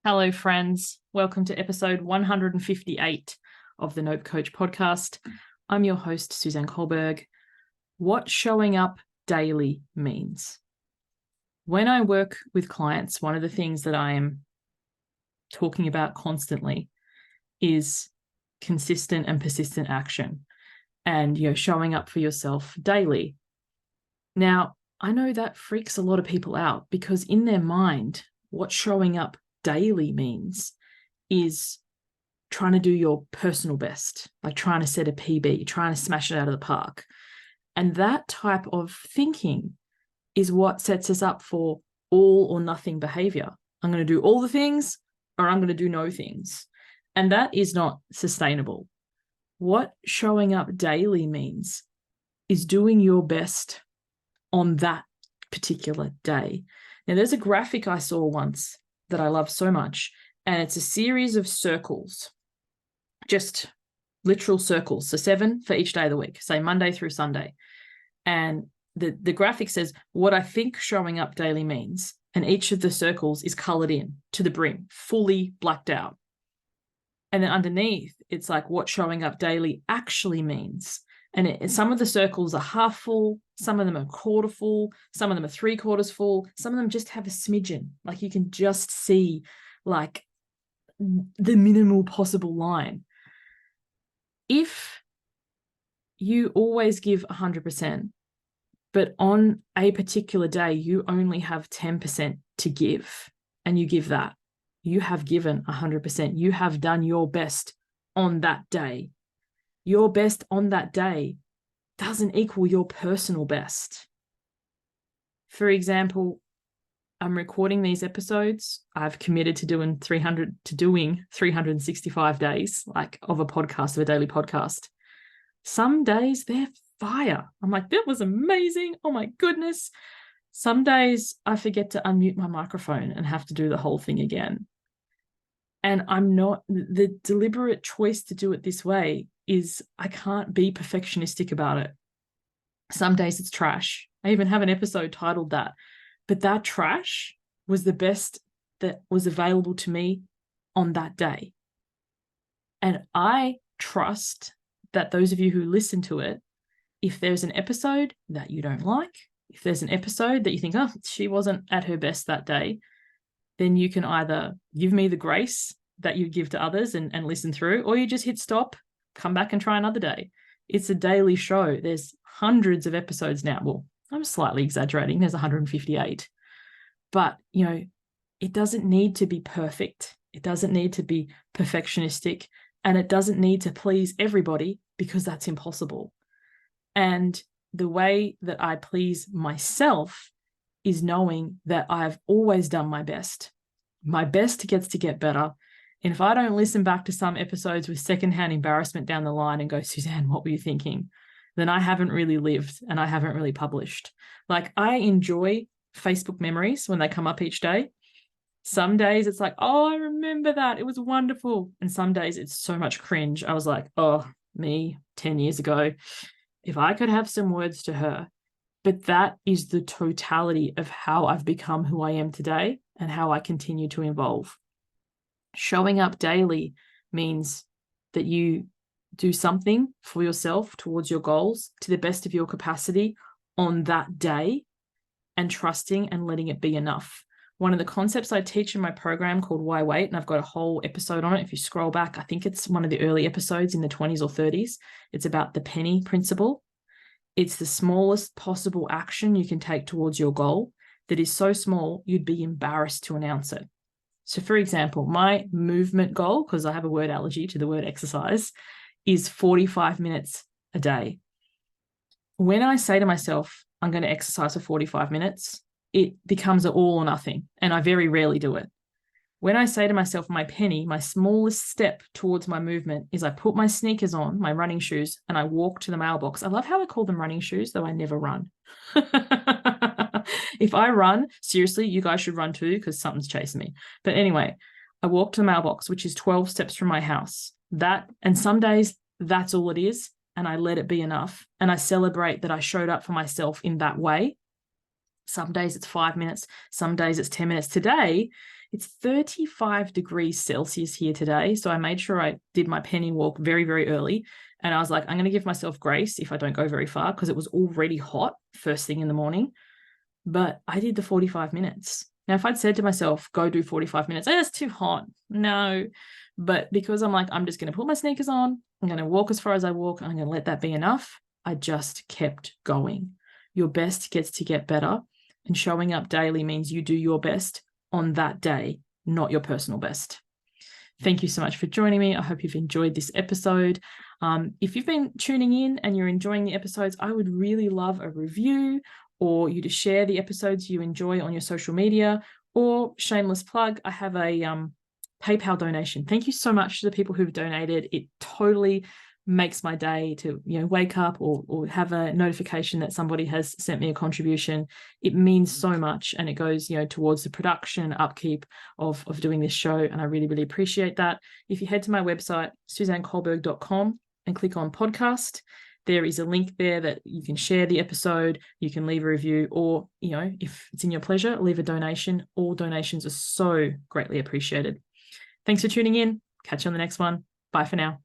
Hello, friends. Welcome to episode 158 of the Nope Coach podcast. I'm your host, Suzanne Culberg. What showing up daily means. When I work with clients, one of the things that I am talking about constantly is consistent and persistent action and, showing up for yourself daily. Now, I know that freaks a lot of people out because in their mind, what showing up daily means is trying to do your personal best, like trying to set a PB, trying to smash it out of the park. And that type of thinking is what sets us up for all or nothing behavior. I'm going to do all the things or I'm going to do no things. And that is not sustainable. What showing up daily means is doing your best on that particular day. Now, there's a graphic I saw once that I love so much, and it's a series of circles, just literal circles. So 7 for each day of the week, say Monday through Sunday. And the graphic says what I think showing up daily means, and each of the circles is colored in to the brim, fully blacked out. And then underneath, it's like what showing up daily actually means. And some of the circles are half full, some of them are quarter full, some of them are 3/4 full, some of them just have a smidgen. Like you can just see like the minimal possible line. If you always give 100%, but on a particular day, you only have 10% to give, and you give that, you have given 100%. You have done your best on that day. Your best on that day doesn't equal your personal best. For example, I'm recording these episodes. I've committed to doing 365 days, like of a podcast, of a daily podcast. Some days they're fire. I'm like, that was amazing. Oh my goodness. Some days I forget to unmute my microphone and have to do the whole thing again. And I'm not, the deliberate choice to do it this way is I can't be perfectionistic about it. Some days it's trash. I even have an episode titled that. But that trash was the best that was available to me on that day. And I trust that those of you who listen to it, if there's an episode that you don't like, if there's an episode that you think, oh, she wasn't at her best that day, then you can either give me the grace that you give to others and listen through, or you just hit stop, come back and try another day. It's a daily show. There's hundreds of episodes now. Well, I'm slightly exaggerating. There's 158. But, it doesn't need to be perfect. It doesn't need to be perfectionistic, and it doesn't need to please everybody because that's impossible. And the way that I please myself is knowing that I've always done my best. My best gets to get better. And if I don't listen back to some episodes with secondhand embarrassment down the line and go, Suzanne, what were you thinking? Then I haven't really lived and I haven't really published. Like I enjoy Facebook memories when they come up each day. Some days it's like, oh, I remember that. It was wonderful. And some days it's so much cringe. I was like, oh, me 10 years ago, if I could have some words to her. But that is the totality of how I've become who I am today and how I continue to evolve. Showing up daily means that you do something for yourself towards your goals to the best of your capacity on that day and trusting and letting it be enough. One of the concepts I teach in my program called Why Wait, and I've got a whole episode on it. If you scroll back, I think it's one of the early episodes in the 20s or 30s. It's about the penny principle. It's the smallest possible action you can take towards your goal that is so small you'd be embarrassed to announce it. So for example, my movement goal, because I have a word allergy to the word exercise, is 45 minutes a day. When I say to myself, I'm going to exercise for 45 minutes, it becomes an all or nothing, and I very rarely do it. When I say to myself, my penny, my smallest step towards my movement is I put my sneakers on, my running shoes, and I walk to the mailbox. I love how I call them running shoes, though I never run. If I run, seriously, you guys should run too because something's chasing me. But anyway, I walk to the mailbox, which is 12 steps from my house. And some days that's all it is, and I let it be enough. And I celebrate that I showed up for myself in that way. Some days it's 5 minutes, some days it's 10 minutes. Today It's 35 degrees Celsius here today. So I made sure I did my penny walk very, very early. And I was like, I'm going to give myself grace if I don't go very far, because it was already hot first thing in the morning. But I did the 45 minutes. Now, if I'd said to myself, go do 45 minutes, that's too hot. No. But because I'm like, I'm just going to put my sneakers on, I'm going to walk as far as I walk, I'm going to let that be enough, I just kept going. Your best gets to get better. And showing up daily means you do your best on that day, not your personal best. Thank you so much for joining me. I hope you've enjoyed this episode. If you've been tuning in and you're enjoying the episodes, I would really love a review, or you to share the episodes you enjoy on your social media, or shameless plug, I have a PayPal donation. Thank you so much to the people who've donated. It totally makes my day to wake up or have a notification that somebody has sent me a contribution. It means so much, and it goes towards the production and upkeep of doing this show, and I really, really appreciate that. If you head to my website, suzanneculberg.com, and click on podcast, there is a link there that you can share the episode, you can leave a review, or if it's in your pleasure, leave a donation. All donations are so greatly appreciated. Thanks for tuning in. Catch you on the next one. Bye for now.